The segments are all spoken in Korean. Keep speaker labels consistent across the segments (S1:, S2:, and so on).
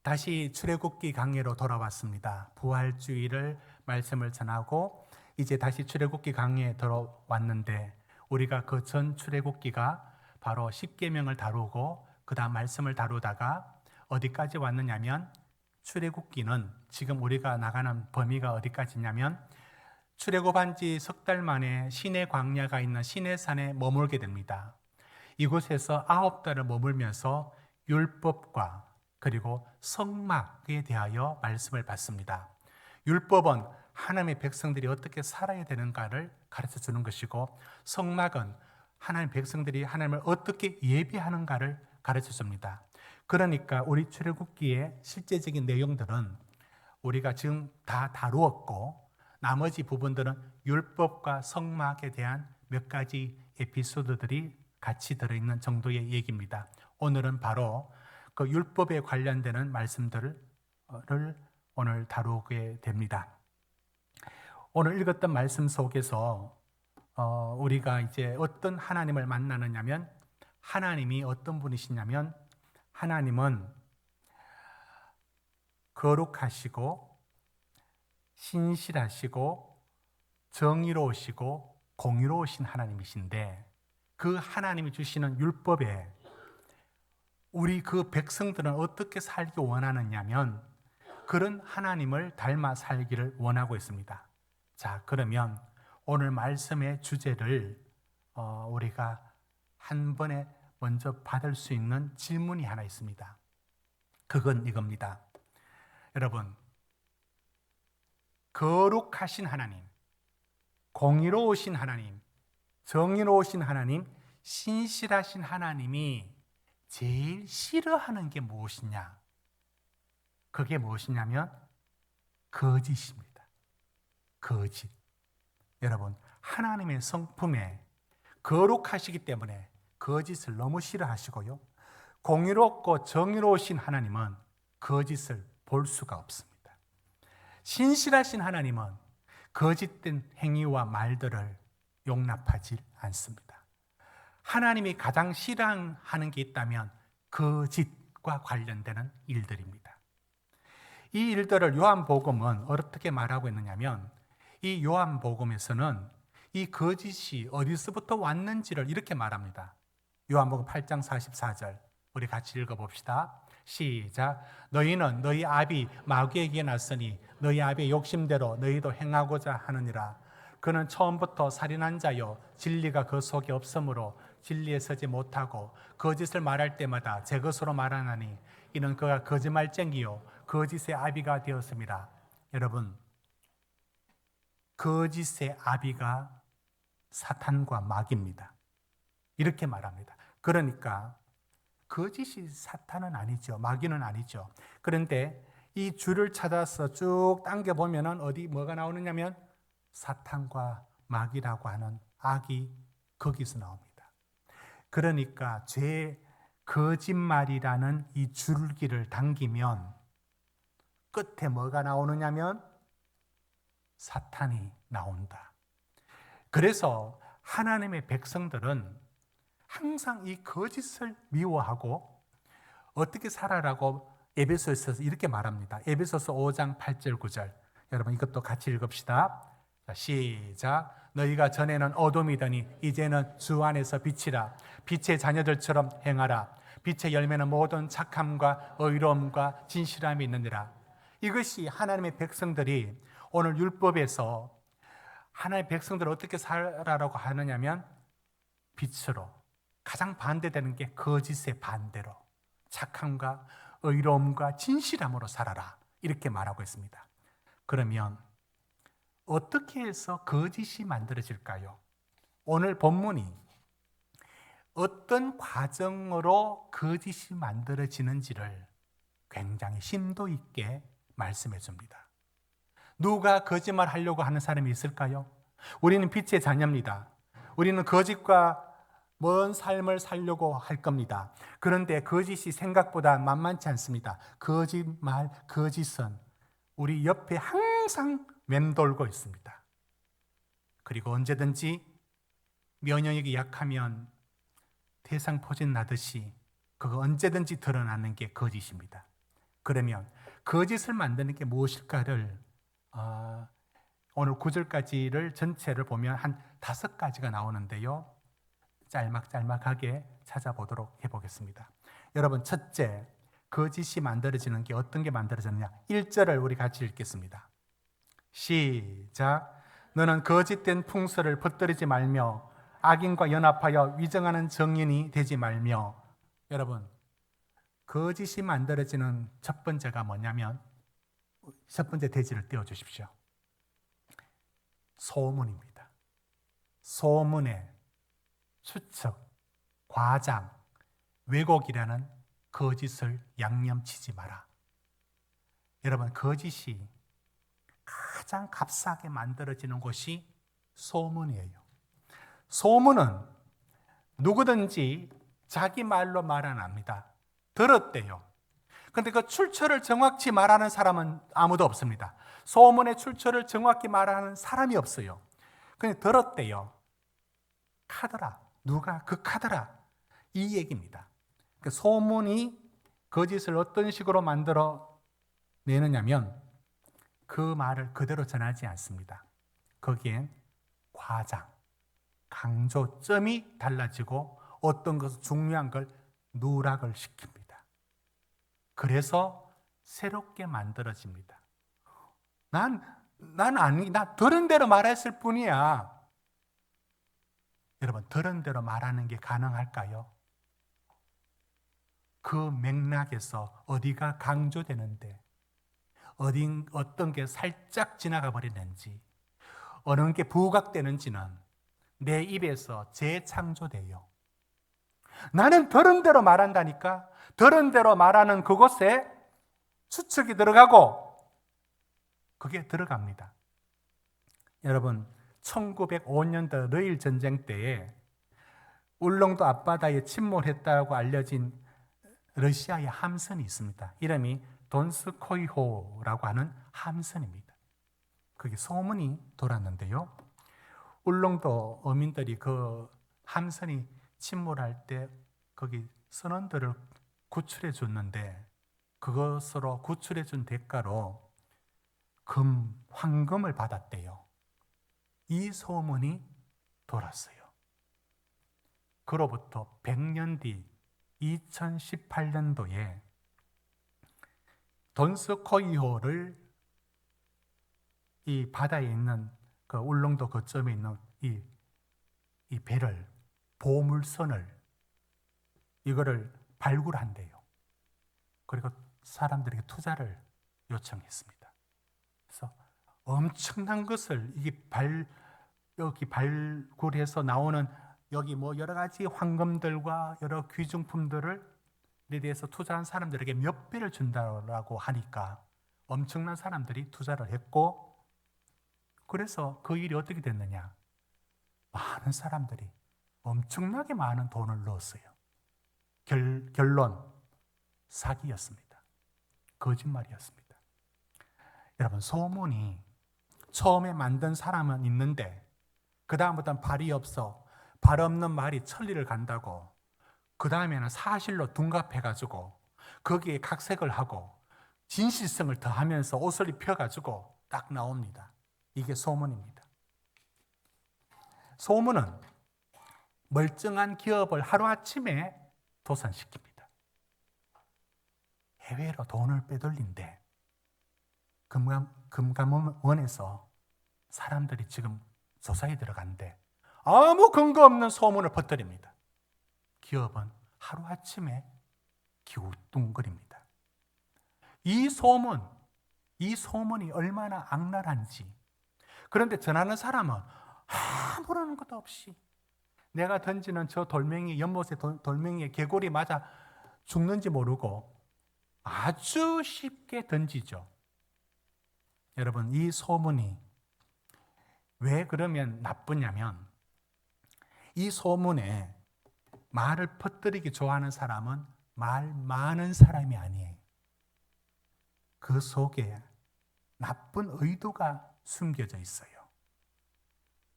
S1: 다시 출애굽기 강해로 돌아왔습니다. 부활주의를 말씀을 전하고 이제 다시 출애굽기 강해에 들어왔는데 우리가 그 전 출애굽기가 바로 십계명을 다루고 그 다음 말씀을 다루다가 어디까지 왔느냐면 출애굽기는 지금 우리가 나가는 범위가 어디까지냐면 출애굽한 지 석 달 만에 시내 광야가 있는 시내산에 머물게 됩니다. 이곳에서 9달을 머물면서 율법과 그리고 성막에 대하여 말씀을 받습니다. 율법은 하나님의 백성들이 어떻게 살아야 되는가를 가르쳐 주는 것이고 성막은 하나님의 백성들이 하나님을 어떻게 예배하는가를 가르쳐 줍니다. 그러니까 우리 출애굽기의 실제적인 내용들은 우리가 지금 다 다루었고 나머지 부분들은 율법과 성막에 대한 몇 가지 에피소드들이 같이 들어있는 정도의 얘기입니다. 오늘은 바로 그 율법에 관련되는 말씀들을 오늘 다루게 됩니다. 오늘 읽었던 말씀 속에서 우리가 이제 어떤 하나님을 만나느냐면 하나님이 어떤 분이시냐면 하나님은 거룩하시고 신실하시고 정의로우시고 공의로우신 하나님이신데 그 하나님이 주시는 율법에 우리 그 백성들은 어떻게 살기 원하느냐면 그런 하나님을 닮아 살기를 원하고 있습니다. 자, 그러면 오늘 말씀의 주제를 우리가 한 번에 먼저 받을 수 있는 질문이 하나 있습니다. 그건 이겁니다. 여러분, 거룩하신 하나님, 공의로우신 하나님, 정의로우신 하나님, 신실하신 하나님이 제일 싫어하는 게 무엇이냐? 그게 무엇이냐면 거짓입니다. 거짓. 여러분, 하나님의 성품에 거룩하시기 때문에 거짓을 너무 싫어하시고요. 공의롭고 정의로우신 하나님은 거짓을 볼 수가 없습니다. 신실하신 하나님은 거짓된 행위와 말들을 용납하지 않습니다. 하나님이 가장 싫어하는 게 있다면 거짓과 관련되는 일들입니다. 이 일들을 요한복음은 어떻게 말하고 있느냐면 이 요한복음에서는 이 거짓이 어디서부터 왔는지를 이렇게 말합니다. 요한복음 8장 44절 우리 같이 읽어봅시다. 시작. 너희는 너희 아비 마귀에게 났으니 너희 아비의 욕심대로 너희도 행하고자 하느니라. 그는 처음부터 살인한 자요 진리가 그 속에 없으므로 진리에 서지 못하고 거짓을 말할 때마다 제 것으로 말하나니 이는 그가 거짓말쟁이요 거짓의 아비가 되었습니다. 여러분, 거짓의 아비가 사탄과 마귀입니다. 이렇게 말합니다. 그러니까 거짓이 사탄은 아니죠. 마귀는 아니죠. 그런데 이 줄을 찾아서 쭉 당겨보면 어디 뭐가 나오느냐면 사탄과 마귀라고 하는 악이 거기서 나옵니다. 그러니까 죄 거짓말이라는 이 줄기를 당기면 끝에 뭐가 나오느냐면 사탄이 나온다. 그래서 하나님의 백성들은 항상 이 거짓을 미워하고 어떻게 살아라고 에베소서에서 이렇게 말합니다. 에베소서 5장 8절 9절 여러분 이것도 같이 읽읍시다. 자, 시작. 너희가 전에는 어둠이더니 이제는 주 안에서 빛이라. 빛의 자녀들처럼 행하라. 빛의 열매는 모든 착함과 의로움과 진실함이 있느니라. 이것이 하나님의 백성들이 오늘 율법에서 하나님의 백성들을 어떻게 살아라고 하느냐면 빛으로 가장 반대되는 게 거짓의 반대로 착함과 의로움과 진실함으로 살아라 이렇게 말하고 있습니다. 그러면 어떻게 해서 거짓이 만들어질까요? 오늘 본문이 어떤 과정으로 거짓이 만들어지는지를 굉장히 심도 있게 말씀해 줍니다. 누가 거짓말 하려고 하는 사람이 있을까요? 우리는 빛의 자녀입니다. 우리는 거짓과 먼 삶을 살려고 할 겁니다. 그런데 거짓이 생각보다 만만치 않습니다. 거짓말, 거짓은 우리 옆에 항상 맴돌고 있습니다. 그리고 언제든지 면역력이 약하면 대상포진 나듯이 그거 언제든지 드러나는 게 거짓입니다. 그러면 거짓을 만드는 게 무엇일까를 오늘 9절까지를 전체를 보면 한 5가지가 나오는데요. 짤막짤막하게 찾아보도록 해보겠습니다. 여러분, 첫째, 거짓이 만들어지는 게 어떤 게 만들어졌느냐? 1절을 우리 같이 읽겠습니다. 시작. 너는 거짓된 풍설을 퍼뜨리지 말며 악인과 연합하여 위정하는 정인이 되지 말며. 여러분, 거짓이 만들어지는 첫 번째가 뭐냐면 첫 번째 대지를 띄워주십시오. 소문입니다. 소문에 추측, 과장, 왜곡이라는 거짓을 양념치지 마라. 여러분, 거짓이 가장 값싸게 만들어지는 곳이 소문이에요. 소문은 누구든지 자기 말로 말 안 합니다. 들었대요. 근데 그 출처를 정확히 말하는 사람은 아무도 없습니다. 소문의 출처를 정확히 말하는 사람이 없어요. 그냥 들었대요. 카더라. 누가 그 카더라. 이 얘기입니다. 그 소문이 거짓을 어떤 식으로 만들어 내느냐면 그 말을 그대로 전하지 않습니다. 거기엔 과장, 강조점이 달라지고 어떤 것은 중요한 걸 누락을 시킵니다. 그래서 새롭게 만들어집니다. 나 들은 대로 말했을 뿐이야. 여러분, 들은 대로 말하는 게 가능할까요? 그 맥락에서 어디가 강조되는데, 어떤 게 살짝 지나가 버리는지, 어느 게 부각되는지는 내 입에서 재창조돼요. 나는 들은 대로 말한다니까. 들은 대로 말하는 그곳에 추측이 들어가고 그게 들어갑니다. 여러분, 1905년도 러일 전쟁 때에 울릉도 앞바다에 침몰했다고 알려진 러시아의 함선이 있습니다. 이름이 돈스코이호라고 하는 함선입니다. 그게 소문이 돌았는데요. 울릉도 어민들이 그 함선이 침몰할 때 거기 선원들을 구출해 줬는데 그것으로 구출해 준 대가로 황금을 받았대요. 이 소문이 돌았어요. 그로부터 100년 뒤 2018년도에 돈스코이호를 이 바다에 있는 그 울릉도 거점에 있는 이 배를 보물선을 이거를 발굴한대요. 그리고 사람들에게 투자를 요청했습니다. 그래서 엄청난 것을 여기 발굴해서 나오는 여기 뭐 여러 가지 황금들과 여러 귀중품들을 대해서 투자한 사람들에게 몇 배를 준다고 하니까 엄청난 사람들이 투자를 했고, 그래서 그 일이 어떻게 됐느냐? 많은 사람들이 엄청나게 많은 돈을 넣었어요. 결론, 사기였습니다. 거짓말이었습니다. 여러분, 소문이 처음에 만든 사람은 있는데 그 다음부터는 발이 없어 발 없는 말이 천리를 간다고, 그 다음에는 사실로 둔갑해가지고 거기에 각색을 하고 진실성을 더하면서 옷을 입혀가지고 딱 나옵니다. 이게 소문입니다. 소문은 멀쩡한 기업을 하루아침에 도산시킵니다. 해외로 돈을 빼돌린대. 금감원에서 사람들이 지금 조사에 들어간대. 아무 근거 없는 소문을 퍼뜨립니다. 기업은 하루아침에 기우뚱거립니다. 이 소문이 얼마나 악랄한지. 그런데 전하는 사람은 아무런 것도 없이 내가 던지는 저 돌멩이, 연못의 돌멩이에 개구리 맞아 죽는지 모르고 아주 쉽게 던지죠. 여러분, 이 소문이 왜 그러면 나쁘냐면, 이 소문에 말을 퍼뜨리기 좋아하는 사람은 말 많은 사람이 아니에요. 그 속에 나쁜 의도가 숨겨져 있어요.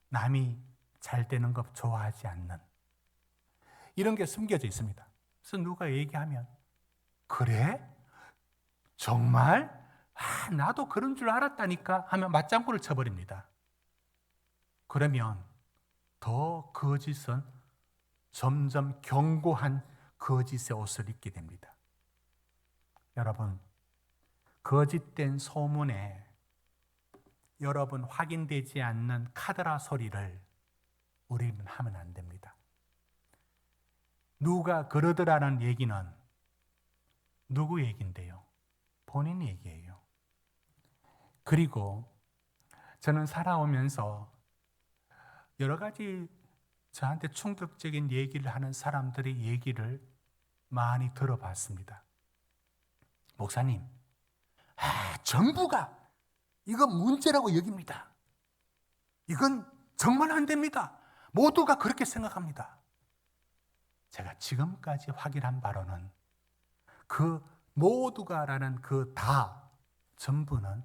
S1: 남이 잘 되는 것 좋아하지 않는 이런 게 숨겨져 있습니다. 그래서 누가 얘기하면 그래? 정말? 나도 그런 줄 알았다니까 하면 맞장구를 쳐버립니다. 그러면 더 거짓은 점점 견고한 거짓의 옷을 입게 됩니다. 여러분, 거짓된 소문에 여러분 확인되지 않는 카드라 소리를 우리는 하면 안 됩니다. 누가 그러더라는 얘기는 누구 얘기인데요? 본인 얘기예요. 그리고 저는 살아오면서 여러 가지 저한테 충격적인 얘기를 하는 사람들의 얘기를 많이 들어봤습니다. 목사님, 전부가 이건 문제라고 여깁니다. 이건 정말 안 됩니다. 모두가 그렇게 생각합니다. 제가 지금까지 확인한 바로는 그 모두가라는 그 다 전부는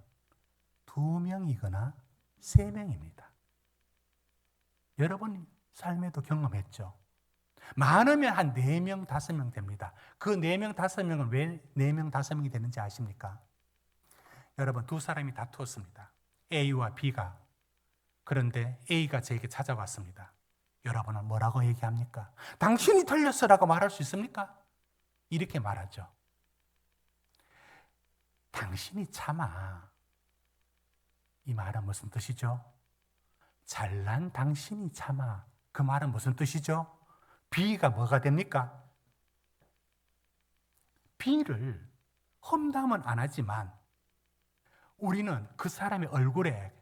S1: 2명이거나 3명입니다. 여러분 삶에도 경험했죠. 많으면 한 4명, 5명 됩니다. 그 4명, 5명은 왜 4명, 5명이 되는지 아십니까? 여러분, 두 사람이 다투었습니다. A와 B가. 그런데 A가 저에게 찾아왔습니다. 여러분은 뭐라고 얘기합니까? 당신이 틀렸어라고 말할 수 있습니까? 이렇게 말하죠. 당신이 참아. 이 말은 무슨 뜻이죠? 잘난 당신이 참아. 그 말은 무슨 뜻이죠? B가 뭐가 됩니까? B를 험담은 안 하지만 우리는 그 사람의 얼굴에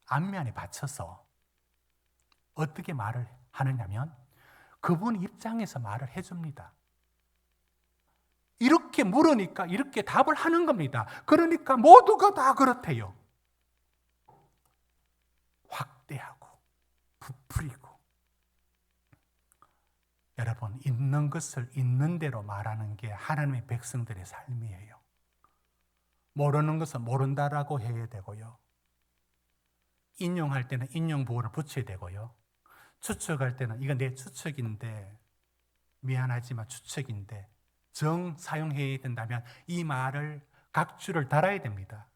S1: 안면에 받쳐서 어떻게 말을 하느냐면 그분 입장에서 말을 해줍니다. 이렇게 물으니까 이렇게 답을 하는 겁니다. 그러니까 모두가 다 그렇대요. 확대하고 부풀리고. 여러분, 있는 것을 있는 대로 말하는 게 하나님의 백성들의 삶이에요. 모르는 것은 모른다라고 해야 되고요. 인용할 때는 인용부호를 붙여야 되고요. 추측할 때는 이건 내 추측인데, 미안하지만 추측인데 정 사용해야 된다면 이 말을 각주를 달아야 됩니다.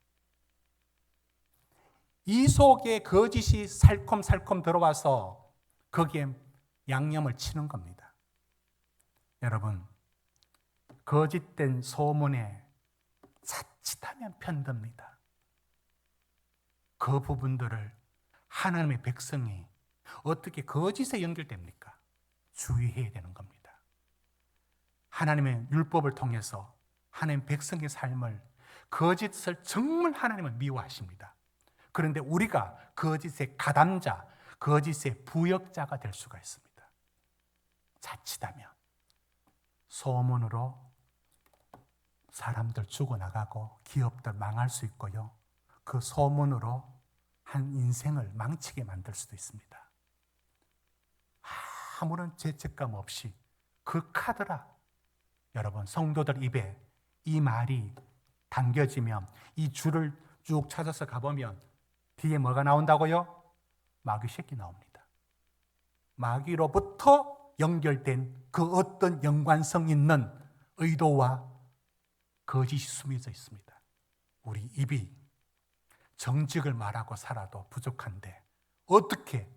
S1: 이 속에 거짓이 살콤살콤 들어와서 거기에 양념을 치는 겁니다. 여러분, 거짓된 소문에 자칫하면 편듭니다. 그 부분들을 하나님의 백성이 어떻게 거짓에 연결됩니까? 주의해야 되는 겁니다. 하나님의 율법을 통해서 하나님 백성의 삶을, 거짓을 정말 하나님은 미워하십니다. 그런데 우리가 거짓의 가담자, 거짓의 부역자가 될 수가 있습니다. 자칫하면 소문으로 사람들 죽어나가고 기업들 망할 수 있고요. 그 소문으로 한 인생을 망치게 만들 수도 있습니다. 아무런 죄책감 없이 그 카드라, 여러분 성도들 입에 이 말이 당겨지면 이 줄을 쭉 찾아서 가보면 뒤에 뭐가 나온다고요? 마귀 새끼 나옵니다. 마귀로부터 연결된 그 어떤 연관성 있는 의도와 거짓이 숨겨져 있습니다. 우리 입이 정직을 말하고 살아도 부족한데 어떻게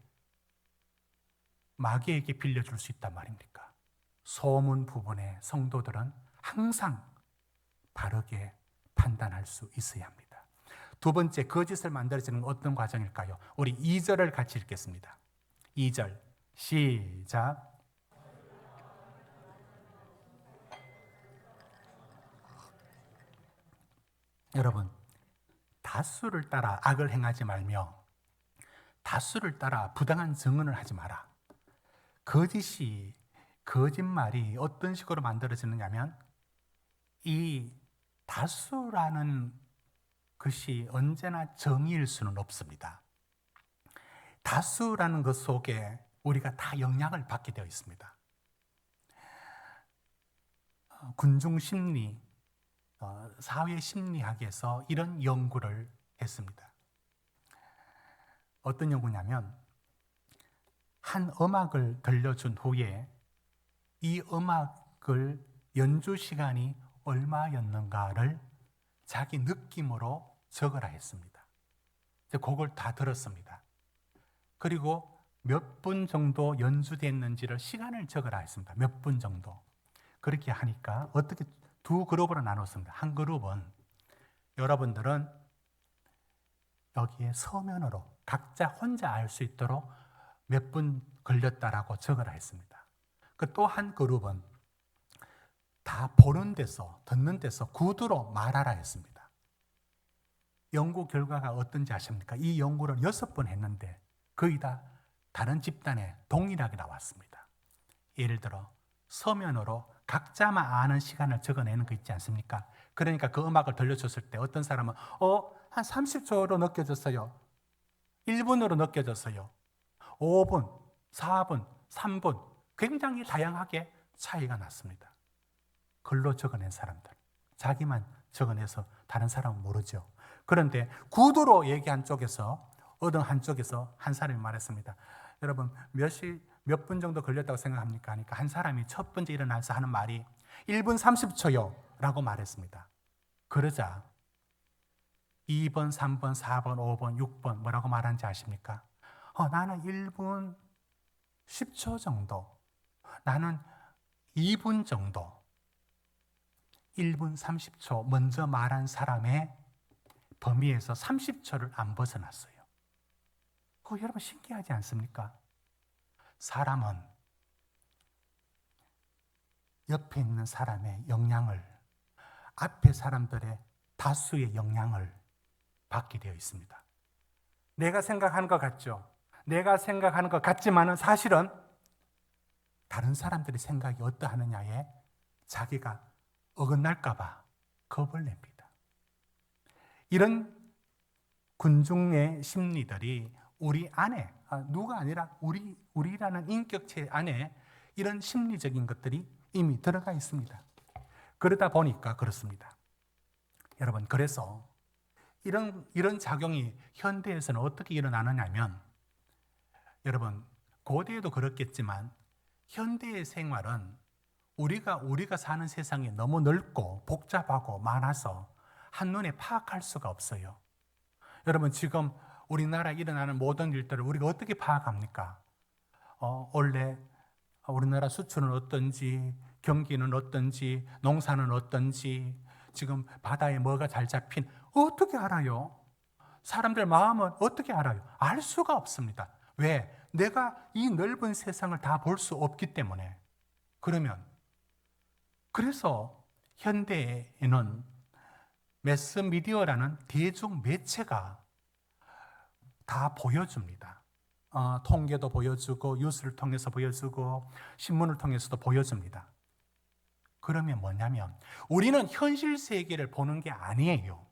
S1: 마귀에게 빌려줄 수 있단 말입니까? 소문 부분에 성도들은 항상 바르게 판단할 수 있어야 합니다. 두 번째, 거짓을 만들어지는 어떤 과정일까요? 우리 2절을 같이 읽겠습니다. 2절 시작. 여러분, 다수를 따라 악을 행하지 말며 다수를 따라 부당한 증언을 하지 마라. 거짓말이 어떤 식으로 만들어지느냐면 이 다수라는 것이 언제나 정의일 수는 없습니다. 다수라는 것 속에 우리가 다 영향을 받게 되어 있습니다. 군중심리, 사회심리학에서 이런 연구를 했습니다. 어떤 연구냐면 한 음악을 들려준 후에 이 음악을 연주 시간이 얼마였는가를 자기 느낌으로 적으라 했습니다. 그걸 다 들었습니다. 그리고 몇 분 정도 연주됐는지를 시간을 적으라 했습니다. 몇 분 정도. 그렇게 하니까 어떻게 두 그룹으로 나눴습니다. 한 그룹은 여러분들은 여기에 서면으로 각자 혼자 알 수 있도록 몇 분 걸렸다라고 적으라 했습니다. 그 또 한 그룹은 다 보는 데서, 듣는 데서 구두로 말하라 했습니다. 연구 결과가 어떤지 아십니까? 이 연구를 6번 했는데 거의 다 다른 집단에 동일하게 나왔습니다. 예를 들어 서면으로 각자만 아는 시간을 적어내는 거 있지 않습니까? 그러니까 그 음악을 들려줬을 때 어떤 사람은 한 30초로 느껴졌어요. 1분으로 느껴졌어요. 5분, 4분, 3분 굉장히 다양하게 차이가 났습니다. 글로 적어낸 사람들, 자기만 적어내서 다른 사람은 모르죠. 그런데 구두로 얘기한 쪽에서 어떤 한쪽에서 한 사람이 말했습니다. 여러분 몇 분 정도 걸렸다고 생각합니까? 하니까 한 사람이 첫 번째 일어나서 하는 말이 1분 30초요 라고 말했습니다. 그러자 2번, 3번, 4번, 5번, 6번 뭐라고 말하는지 아십니까? 나는 1분 10초 정도, 나는 2분 정도. 1분 30초 먼저 말한 사람의 범위에서 30초를 안 벗어났어요. 그거 여러분 신기하지 않습니까? 사람은 옆에 있는 사람의 영향을, 앞에 사람들의 다수의 영향을 받게 되어 있습니다. 내가 생각하는 것 같죠? 내가 생각하는 것 같지만은 사실은 다른 사람들의 생각이 어떠하느냐에 자기가 어긋날까 봐 겁을 냅니다. 이런 군중의 심리들이 우리 안에, 누가 아니라 우리라는 인격체 안에 이런 심리적인 것들이 이미 들어가 있습니다. 그러다 보니까 그렇습니다. 여러분, 그래서 이런 작용이 현대에서는 어떻게 일어나느냐면, 여러분, 고대에도 그렇겠지만 현대의 생활은 우리가 사는 세상이 너무 넓고 복잡하고 많아서 한눈에 파악할 수가 없어요. 여러분, 지금 우리나라에 일어나는 모든 일들을 우리가 어떻게 파악합니까? 원래 우리나라 수출은 어떤지, 경기는 어떤지, 농사는 어떤지, 지금 바다에 뭐가 잘 잡힌, 어떻게 알아요? 사람들 마음은 어떻게 알아요? 알 수가 없습니다. 왜? 내가 이 넓은 세상을 다 볼 수 없기 때문에. 그래서 현대에는 매스미디어라는 대중 매체가 다 보여줍니다. 통계도 보여주고, 뉴스를 통해서 보여주고, 신문을 통해서도 보여줍니다. 그러면 뭐냐면 우리는 현실 세계를 보는 게 아니에요.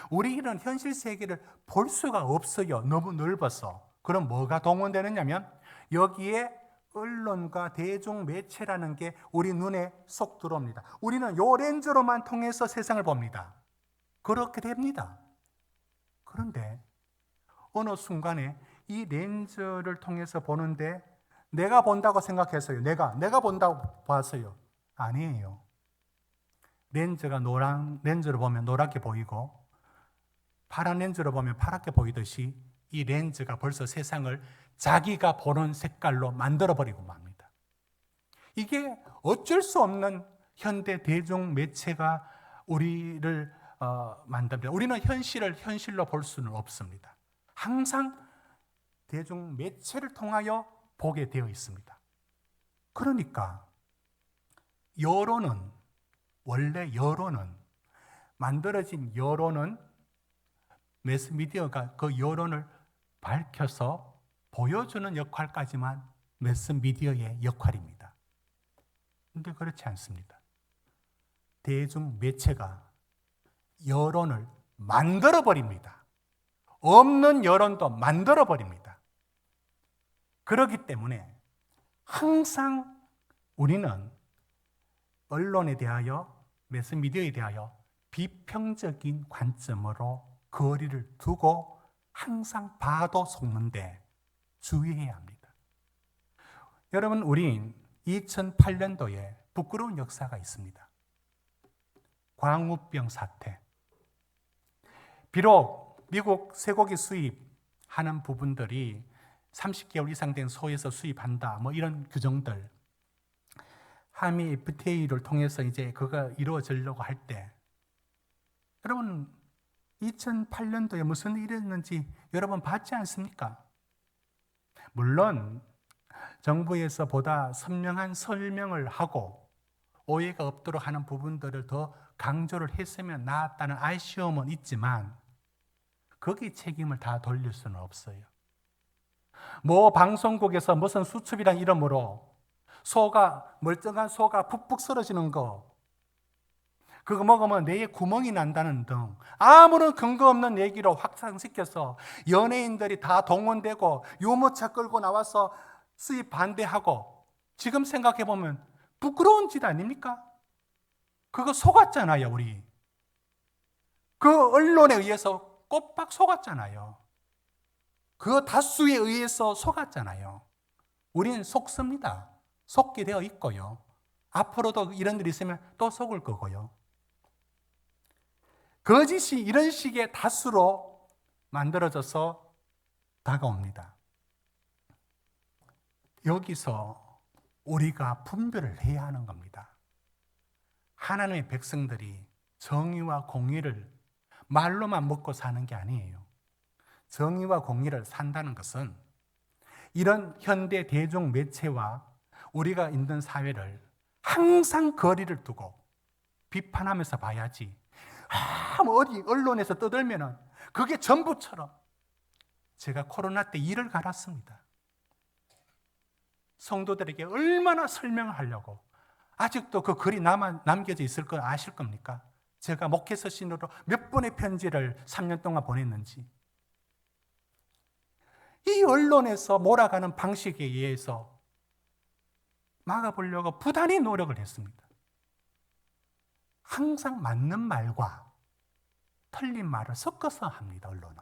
S1: 우리는 현실 세계를 볼 수가 없어요. 너무 넓어서. 그럼 뭐가 동원되느냐면 여기에 언론과 대중 매체라는 게 우리 눈에 쏙 들어옵니다. 우리는 요 렌즈로만 통해서 세상을 봅니다. 그렇게 됩니다. 그런데 어느 순간에 이 렌즈를 통해서 보는데 내가 본다고 생각했어요. 내가 본다고 봤어요. 아니에요. 렌즈가 노란 렌즈로 보면 노랗게 보이고 파란 렌즈로 보면 파랗게 보이듯이 이 렌즈가 벌써 세상을 자기가 보는 색깔로 만들어버리고 맙니다. 이게 어쩔 수 없는 현대 대중 매체가 우리를 만듭니다. 우리는 현실을 현실로 볼 수는 없습니다. 항상 대중 매체를 통하여 보게 되어 있습니다. 그러니까 원래 여론은 만들어진 여론은 매스미디어가 그 여론을 밝혀서 보여주는 역할까지만 매스미디어의 역할입니다. 그런데 그렇지 않습니다. 대중 매체가 여론을 만들어버립니다. 없는 여론도 만들어버립니다. 그렇기 때문에 항상 우리는 언론에 대하여, 매스미디어에 대하여 비평적인 관점으로 거리를 두고 항상 봐도 속는데 주의해야 합니다. 여러분, 우린 2008년도에 부끄러운 역사가 있습니다. 광우병 사태. 비록 미국 쇠고기 수입하는 부분들이 30개월 이상 된 소에서 수입한다, 뭐 이런 규정들, 한미 FTA를 통해서 이제 그거 이루어지려고 할 때, 여러분 2008년도에 무슨 일이 있는지 여러분 봤지 않습니까? 물론 정부에서 보다 선명한 설명을 하고 오해가 없도록 하는 부분들을 더 강조를 했으면 나았다는 아쉬움은 있지만 거기 책임을 다 돌릴 수는 없어요. 뭐 방송국에서 무슨 수첩이란 이름으로 멀쩡한 소가 푹푹 쓰러지는 거, 그거 먹으면 뇌에 구멍이 난다는 등 아무런 근거 없는 얘기로 확산시켜서 연예인들이 다 동원되고 유모차 끌고 나와서 수입 반대하고, 지금 생각해보면 부끄러운 짓 아닙니까? 그거 속았잖아요, 우리. 그 언론에 의해서 꼬박 속았잖아요. 그 다수에 의해서 속았잖아요. 우리는 속습니다. 속게 되어 있고요. 앞으로도 이런 일이 있으면 또 속을 거고요. 거짓이 이런 식의 다수로 만들어져서 다가옵니다. 여기서 우리가 분별을 해야 하는 겁니다. 하나님의 백성들이 정의와 공의를 말로만 먹고 사는 게 아니에요. 정의와 공의를 산다는 것은 이런 현대 대중 매체와 우리가 있는 사회를 항상 거리를 두고 비판하면서 봐야지, 뭐 어디 언론에서 떠들면은 그게 전부처럼. 제가 코로나 때 이를 갈았습니다. 성도들에게 얼마나 설명을 하려고. 아직도 그 글이 남겨져 있을 거 아실 겁니까? 제가 목회서신으로 몇 번의 편지를 3년 동안 보냈는지. 이 언론에서 몰아가는 방식에 의해서 막아보려고 부단히 노력을 했습니다. 항상 맞는 말과 틀린 말을 섞어서 합니다, 언론은.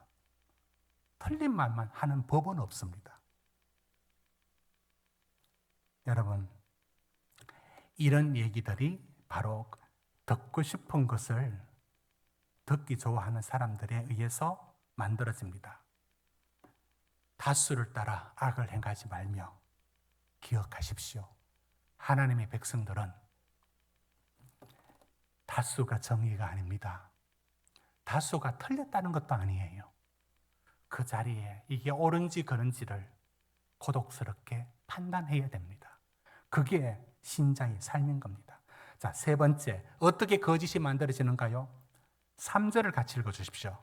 S1: 틀린 말만 하는 법은 없습니다. 여러분, 이런 얘기들이 바로 듣고 싶은 것을 듣기 좋아하는 사람들에 의해서 만들어집니다. 다수를 따라 악을 행하지 말며 기억하십시오. 하나님의 백성들은 다수가 정의가 아닙니다. 다수가 틀렸다는 것도 아니에요. 그 자리에 이게 옳은지 그른지를 고독스럽게 판단해야 됩니다. 그게 신자의 삶인 겁니다. 자, 세 번째, 어떻게 거짓이 만들어지는가요? 3절을 같이 읽어주십시오.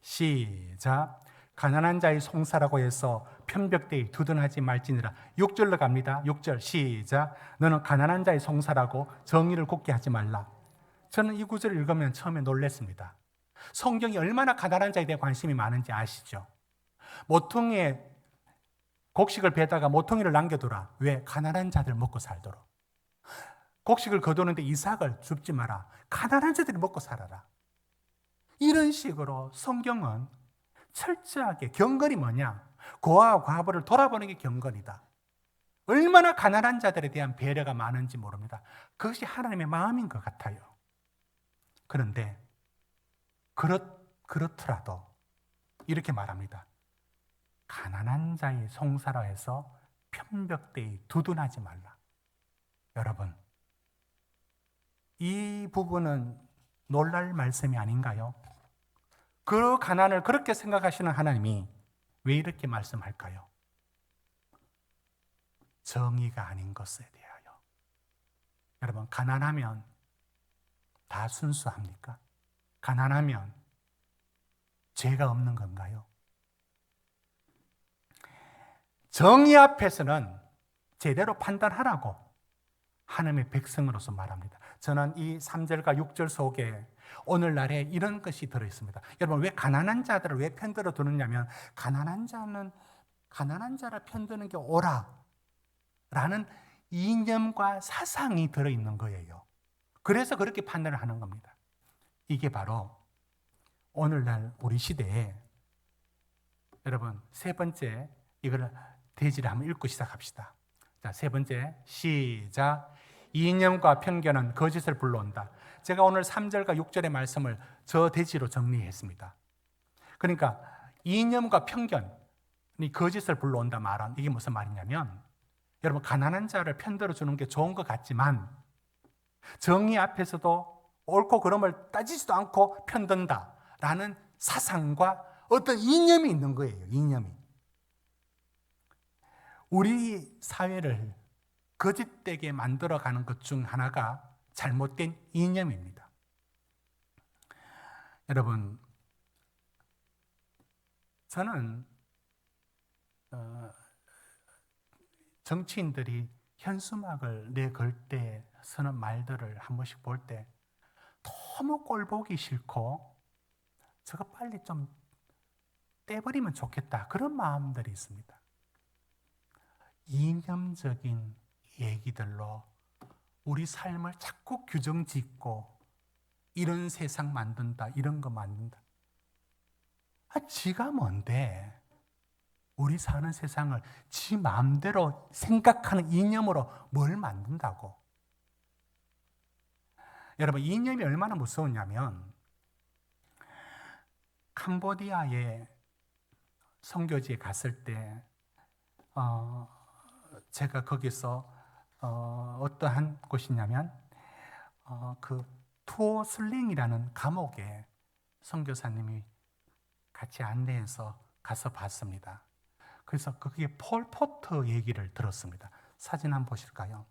S1: 시작. 가난한 자의 송사라고 해서 편벽되이 두둔하지 말지니라. 6절로 갑니다. 6절 시작. 너는 가난한 자의 송사라고 정의를 곱게 하지 말라. 저는 이 구절을 읽으면 처음에 놀랐습니다. 성경이 얼마나 가난한 자에 대해 관심이 많은지 아시죠? 모퉁이에 곡식을 베다가 모퉁이를 남겨두라. 왜? 가난한 자들 먹고 살도록. 곡식을 거두는데 이삭을 줍지 마라. 가난한 자들이 먹고 살아라. 이런 식으로 성경은 철저하게, 경건이 뭐냐? 고아와 과부를 돌아보는 게 경건이다. 얼마나 가난한 자들에 대한 배려가 많은지 모릅니다. 그것이 하나님의 마음인 것 같아요. 그런데 그렇더라도 이렇게 말합니다. 가난한 자의 송사라 해서 편벽되이 두둔하지 말라. 여러분, 이 부분은 놀랄 말씀이 아닌가요? 그 가난을 그렇게 생각하시는 하나님이 왜 이렇게 말씀할까요? 정의가 아닌 것에 대하여. 여러분, 가난하면 다 순수합니까? 가난하면 죄가 없는 건가요? 정의 앞에서는 제대로 판단하라고 하나님의 백성으로서 말합니다. 저는 이 3절과 6절 속에 오늘날에 이런 것이 들어있습니다. 여러분, 왜 가난한 자들을 왜 편들어 두느냐면, 가난한 자를 편드는 게 옳아 라는 이념과 사상이 들어있는 거예요. 그래서 그렇게 판단을 하는 겁니다. 이게 바로 오늘날 우리 시대에, 여러분, 세 번째, 이걸 대지를 한번 읽고 시작합시다. 자, 세 번째 시작. 이념과 편견은 거짓을 불러온다. 제가 오늘 3절과 6절의 말씀을 저 대지로 정리했습니다. 그러니까 이념과 편견이 거짓을 불러온다 말은 이게 무슨 말이냐면, 여러분, 가난한 자를 편들어 주는 게 좋은 것 같지만 정의 앞에서도 옳고 그름을 따지지도 않고 편든다라는 사상과 어떤 이념이 있는 거예요. 이념이. 우리 사회를 거짓되게 만들어가는 것 중 하나가 잘못된 이념입니다. 여러분, 저는 정치인들이 현수막을 내걸 때 쓰는 말들을 한 번씩 볼 때 너무 꼴보기 싫고 저거 빨리 좀 떼버리면 좋겠다, 그런 마음들이 있습니다. 이념적인 얘기들로 우리 삶을 자꾸 규정 짓고 이런 세상 만든다, 이런 거 만든다. 지가 뭔데 우리 사는 세상을 지 마음대로 생각하는 이념으로 뭘 만든다고. 여러분, 이념이 얼마나 무서웠냐면, 캄보디아의 선교지에 갔을 때 제가 거기서 어떠한 곳이냐면 그 투어 슬링이라는 감옥에 선교사님이 같이 안내해서 가서 봤습니다. 그래서 거기에 폴 포터 얘기를 들었습니다. 사진 한번 보실까요?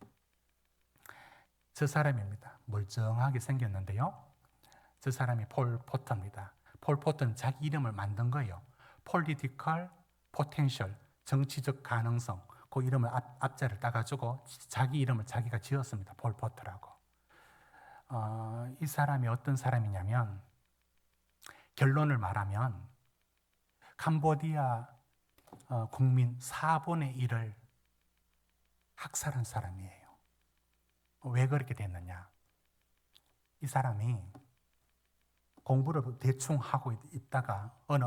S1: 저 사람입니다. 멀쩡하게 생겼는데요, 저 사람이 폴 포터입니다. 폴 포터는 자기 이름을 만든 거예요. Political Potential, 정치적 가능성. 그 이름을 앞자를 따가지고 자기 이름을 자기가 지었습니다. 폴 포터라고. 이 사람이 어떤 사람이냐면, 결론을 말하면 캄보디아 국민 4분의 1을 학살한 사람이에요. 왜 그렇게 됐느냐? 이 사람이 공부를 대충 하고 있다가 어느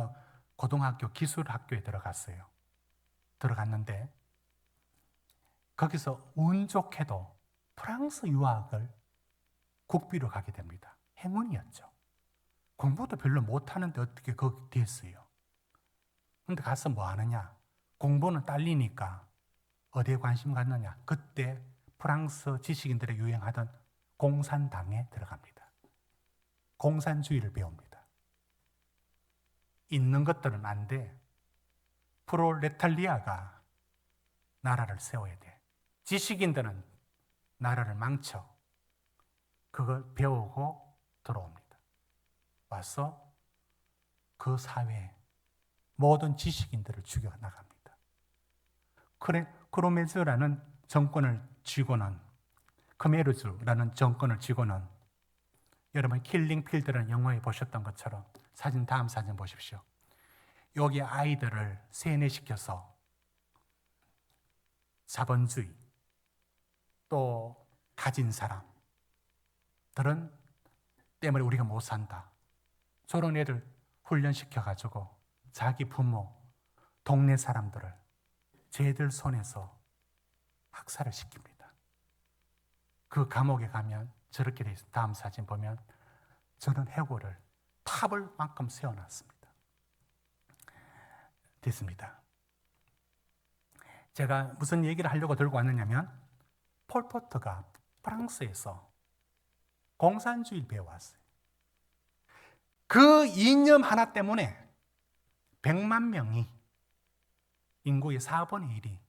S1: 고등학교 기술학교에 들어갔어요. 들어갔는데 거기서 운 좋게도 프랑스 유학을 국비로 가게 됩니다. 행운이었죠. 공부도 별로 못하는데 어떻게 거기 됐어요. 근데 가서 뭐 하느냐? 공부는 딸리니까 어디에 관심 갖느냐? 그때 프랑스 지식인들이 유행하던 공산당에 들어갑니다. 공산주의를 배웁니다. 있는 것들은 안 돼. 프롤레탈리아가 나라를 세워야 돼. 지식인들은 나라를 망쳐. 그걸 배우고 들어옵니다. 와서 그 사회에 모든 지식인들을 죽여나갑니다. 크로메즈라는 정권을 쥐고는, 크메르즈라는 정권을 쥐고는, 여러분 킬링 필드라는 영화에 보셨던 것처럼, 다음 사진 보십시오. 여기 아이들을 세뇌시켜서 자본주의, 또 가진 사람들은 때문에 우리가 못 산다, 저런 애들 훈련시켜가지고 자기 부모, 동네 사람들을 쟤들 손에서 학살을 시킵니다. 그 감옥에 가면 저렇게 돼 있어요. 다음 사진 보면 저런 해골을 탑을 만큼 세워놨습니다. 됐습니다. 제가 무슨 얘기를 하려고 들고 왔느냐면, 폴 포터가 프랑스에서 공산주의를 배워왔어요. 그 이념 하나 때문에 100만 명이, 인구의 4분의 1이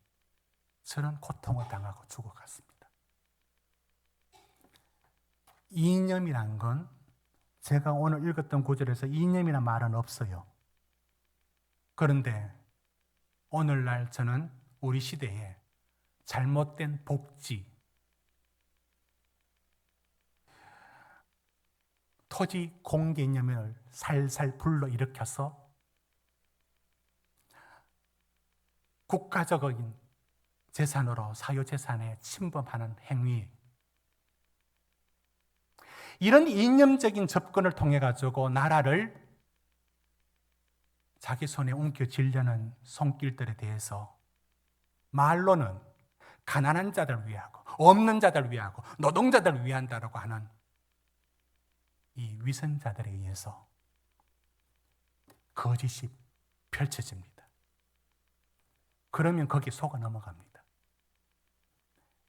S1: 저런 고통을 당하고 죽어갔습니다. 이념이란 건, 제가 오늘 읽었던 구절에서 이념이란 말은 없어요. 그런데 오늘날 저는 우리 시대에 잘못된 복지, 토지 공개념을 살살 불러일으켜서 국가적인 재산으로 사유재산에 침범하는 행위, 이런 이념적인 접근을 통해 가지고 나라를 자기 손에 옮겨지려는 손길들에 대해서 말로는 가난한 자들을 위하고 없는 자들을 위하고 노동자들을 위한다라고 하는 이 위선자들에 의해서 거짓이 펼쳐집니다. 그러면 거기 속아 넘어갑니다.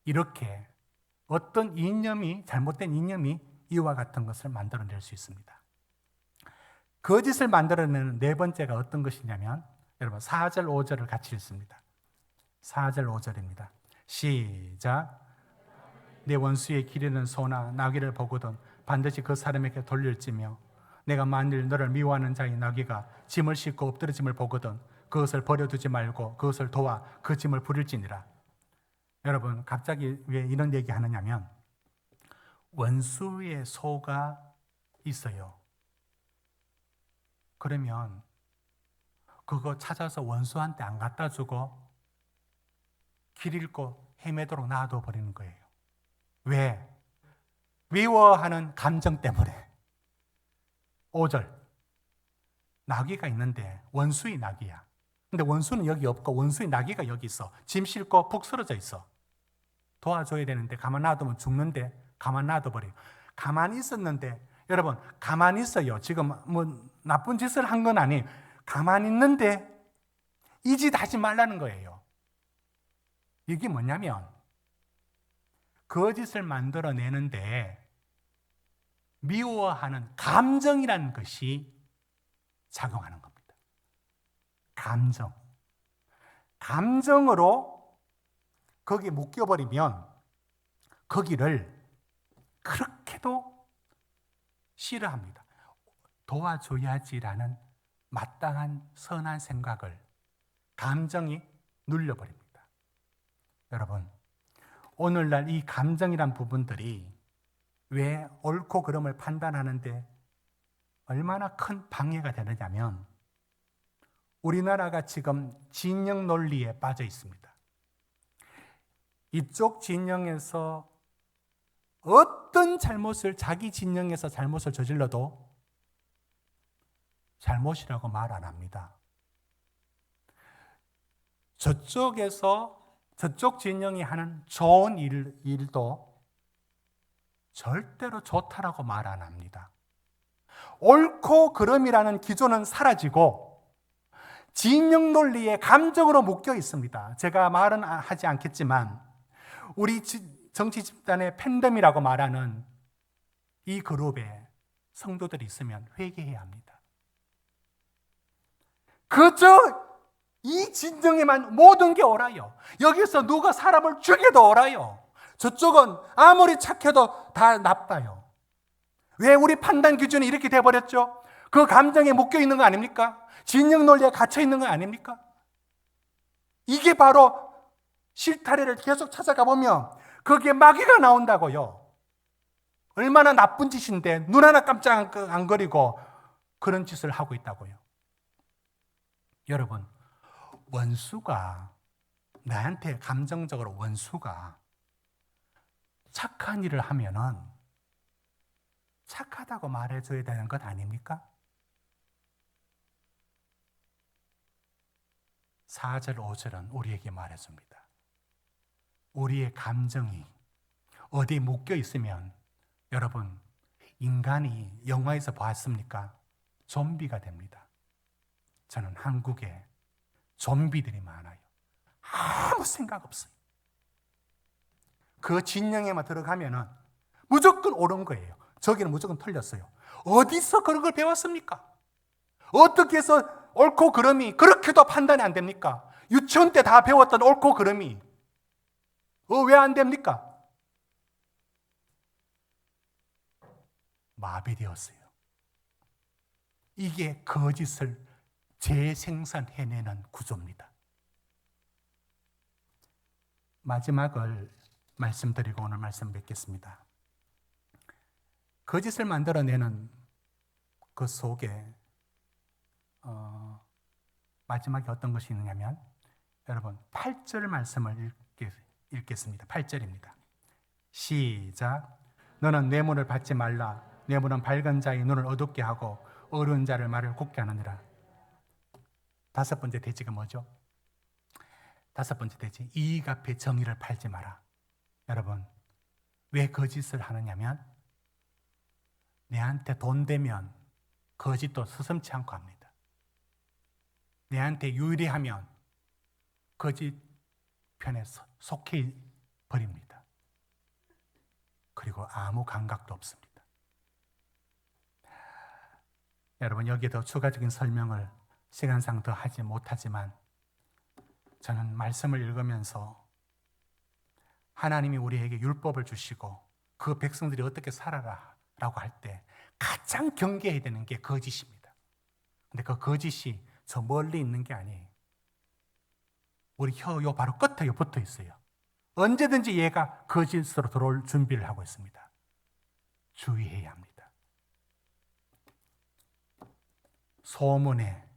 S1: 이렇게 어떤 이념이, 잘못된 이념이 이와 같은 것을 만들어낼 수 있습니다. 거짓을 만들어내는 네 번째가 어떤 것이냐면, 여러분 4절 5절을 같이 읽습니다. 4절 5절입니다. 시작. 내 원수의 기르는 소나 나귀를 보거든 반드시 그 사람에게 돌릴지며, 내가 만일 너를 미워하는 자의 나귀가 짐을 싣고 엎드러짐을 보거든 그것을 버려두지 말고 그것을 도와 그 짐을 부릴지니라. 여러분, 갑자기 왜 이런 얘기 하느냐면, 원수의 소가 있어요. 그러면 그거 찾아서 원수한테 안 갖다 주고 길 잃고 헤매도록 놔둬 버리는 거예요. 왜? 미워하는 감정 때문에. 5절. 나귀가 있는데 원수의 나귀야. 근데 원수는 여기 없고 원수의 나귀가 여기 있어. 짐 싣고 푹 쓰러져 있어. 도와줘야 되는데 가만 놔두면 죽는데 가만 놔둬버려요. 가만히 있었는데, 여러분 가만히 있어요. 지금 뭐 나쁜 짓을 한 건 아니에요. 가만히 있는데 이 짓 하지 말라는 거예요. 이게 뭐냐면, 거짓을 만들어내는데 미워하는 감정이라는 것이 작용하는 겁니다. 감정. 감정으로 거기에 묶여버리면 거기를 그렇게도 싫어합니다. 도와줘야지라는 마땅한 선한 생각을 감정이 눌려버립니다. 여러분, 오늘날 이 감정이란 부분들이 왜 옳고 그름을 판단하는데 얼마나 큰 방해가 되느냐면, 우리나라가 지금 진영 논리에 빠져 있습니다. 이쪽 진영에서 어떤 잘못을, 자기 진영에서 잘못을 저질러도 잘못이라고 말 안 합니다. 저쪽 진영이 하는 좋은 일도 절대로 좋다라고 말 안 합니다. 옳고 그름이라는 기준은 사라지고 진영 논리에 감정으로 묶여 있습니다. 제가 말은 하지 않겠지만 우리 정치 집단의 팬덤이라고 말하는 이 그룹에 성도들이 있으면 회개해야 합니다. 그저 이 진영에만 모든 게 옳아요. 여기서 누가 사람을 죽여도 옳아요. 저쪽은 아무리 착해도 다 나빠요. 왜 우리 판단 기준이 이렇게 돼버렸죠? 그 감정에 묶여 있는 거 아닙니까? 진영 논리에 갇혀 있는 거 아닙니까? 이게 바로 실타래를 계속 찾아가 보면 거기에 마귀가 나온다고요. 얼마나 나쁜 짓인데 눈 하나 깜짝 안 거리고 그런 짓을 하고 있다고요. 여러분, 원수가, 나한테 감정적으로 원수가 착한 일을 하면은 착하다고 말해줘야 되는 것 아닙니까? 4절, 5절은 우리에게 말해줍니다. 우리의 감정이 어디 묶여 있으면, 여러분, 인간이 영화에서 봤습니까? 좀비가 됩니다. 저는 한국에 좀비들이 많아요. 아무 생각 없어요. 그 진영에만 들어가면은 무조건 옳은 거예요. 저기는 무조건 틀렸어요. 어디서 그런 걸 배웠습니까? 어떻게 해서 옳고 그름이 그렇게도 판단이 안 됩니까? 유치원 때 다 배웠던 옳고 그름이 왜 안 됩니까? 마비되었어요. 이게 거짓을 재생산해내는 구조입니다. 마지막을 말씀드리고 오늘 말씀 맺겠습니다. 거짓을 만들어내는 그 속에 마지막에 어떤 것이 있느냐면, 여러분 8절 말씀을 읽겠습니다. 8절입니다. 시작. 너는 뇌물을 받지 말라. 뇌물은 밝은 자의 눈을 어둡게 하고 어려운 자를 말을 곱게 하느니라. 5번째 대지가 뭐죠? 5번째 대지, 이익 앞에 정의를 팔지 마라. 여러분, 왜 거짓을 하느냐면 내한테 돈 되면 거짓도 서슴지 않고 합니다. 내한테 유리하면 거짓 편에 속해 버립니다. 그리고 아무 감각도 없습니다. 여러분, 여기에 더 추가적인 설명을 시간상 더 하지 못하지만 저는 말씀을 읽으면서 하나님이 우리에게 율법을 주시고 그 백성들이 어떻게 살아라 라고 할 때 가장 경계해야 되는 게 거짓입니다. 근데 그 거짓이 저 멀리 있는 게 아니에요. 우리 혀 바로 끝에 붙어 있어요. 언제든지 얘가 거짓으로 들어올 준비를 하고 있습니다. 주의해야 합니다. 소문에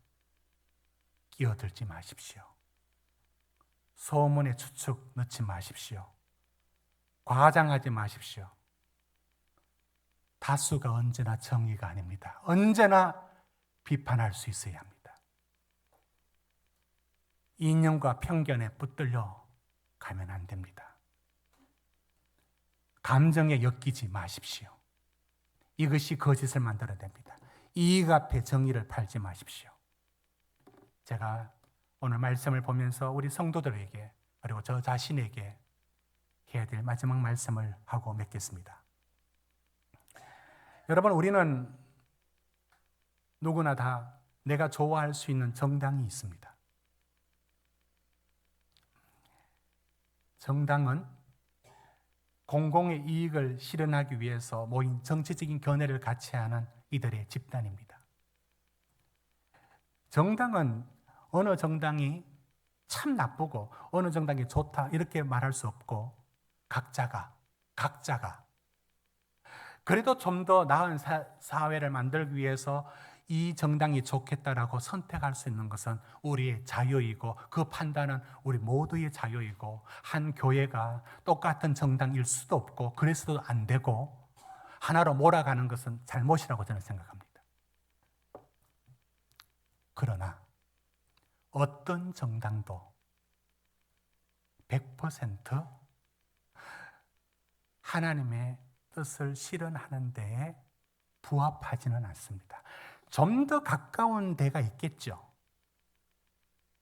S1: 끼어들지 마십시오. 소문에 추측 넣지 마십시오. 과장하지 마십시오. 다수가 언제나 정의가 아닙니다. 언제나 비판할 수 있어야 합니다. 이념과 편견에 붙들려 가면 안 됩니다. 감정에 엮이지 마십시오. 이것이 거짓을 만들어냅니다. 이익 앞에 정의를 팔지 마십시오. 제가 오늘 말씀을 보면서 우리 성도들에게 그리고 저 자신에게 해야 될 마지막 말씀을 하고 맺겠습니다. 여러분, 우리는 누구나 다 내가 좋아할 수 있는 정당이 있습니다. 정당은 공공의 이익을 실현하기 위해서 모인 정치적인 견해를 같이 하는 이들의 집단입니다. 정당은 어느 정당이 참 나쁘고 어느 정당이 좋다 이렇게 말할 수 없고 각자가 그래도 좀 더 나은 사회를 만들기 위해서 이 정당이 좋겠다라고 선택할 수 있는 것은 우리의 자유이고 그 판단은 우리 모두의 자유이고 한 교회가 똑같은 정당일 수도 없고 그래서도 안 되고 하나로 몰아가는 것은 잘못이라고 저는 생각합니다. 그러나 어떤 정당도 100% 하나님의 뜻을 실현하는 데에 부합하지는 않습니다. 좀 더 가까운 데가 있겠죠.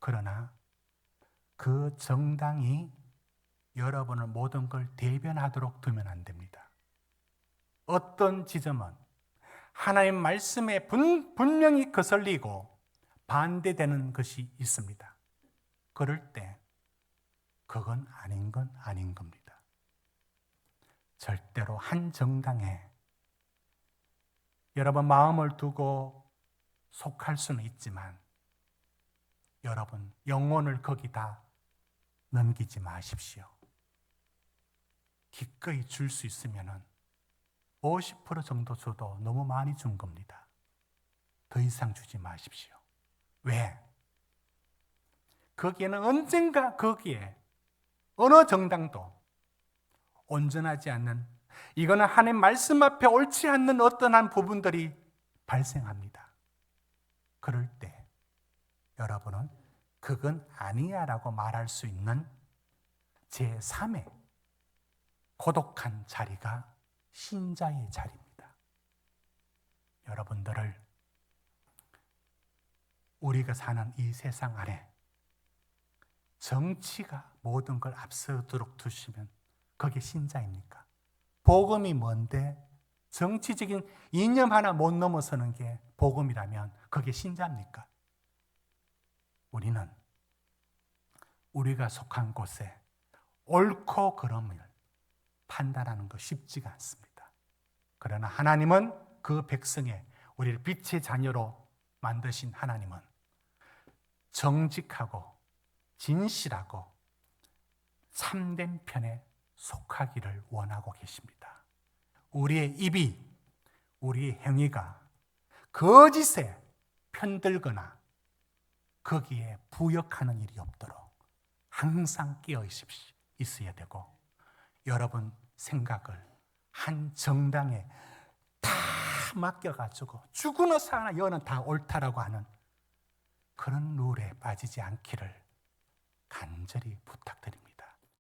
S1: 그러나 그 정당이 여러분을 모든 걸 대변하도록 두면 안 됩니다. 어떤 지점은 하나님 말씀에 분명히 거슬리고 반대되는 것이 있습니다. 그럴 때 그건 아닌 건 아닌 겁니다. 절대로 한 정당에 여러분 마음을 두고 속할 수는 있지만 여러분 영혼을 거기다 넘기지 마십시오. 기꺼이 줄 수 있으면 50% 정도 줘도 너무 많이 준 겁니다. 더 이상 주지 마십시오. 왜? 거기에는 언젠가 거기에 어느 정당도 온전하지 않는, 이거는 하나님 말씀 앞에 옳지 않는 어떠한 부분들이 발생합니다. 그럴 때 여러분은 그건 아니야 라고 말할 수 있는 제3의 고독한 자리가 신자의 자리입니다. 여러분들을 우리가 사는 이 세상 안에 정치가 모든 걸 앞서도록 두시면 그게 신자입니까? 복음이 뭔데 정치적인 이념 하나 못 넘어서는 게 복음이라면 그게 신자입니까? 우리는 우리가 속한 곳에 옳고 그름을 판단하는 거 쉽지가 않습니다. 그러나 하나님은 그 백성의 우리를 빛의 자녀로 만드신 하나님은 정직하고 진실하고 참된 편에 속하기를 원하고 계십니다. 우리의 입이, 우리의 행위가 거짓에 편들거나 거기에 부역하는 일이 없도록 항상 깨어 있어야 되고, 여러분 생각을 한 정당에 다 맡겨가지고 죽으나 사나 여는 다 옳다라고 하는 그런 룰에 빠지지 않기를 간절히 부탁드립니다.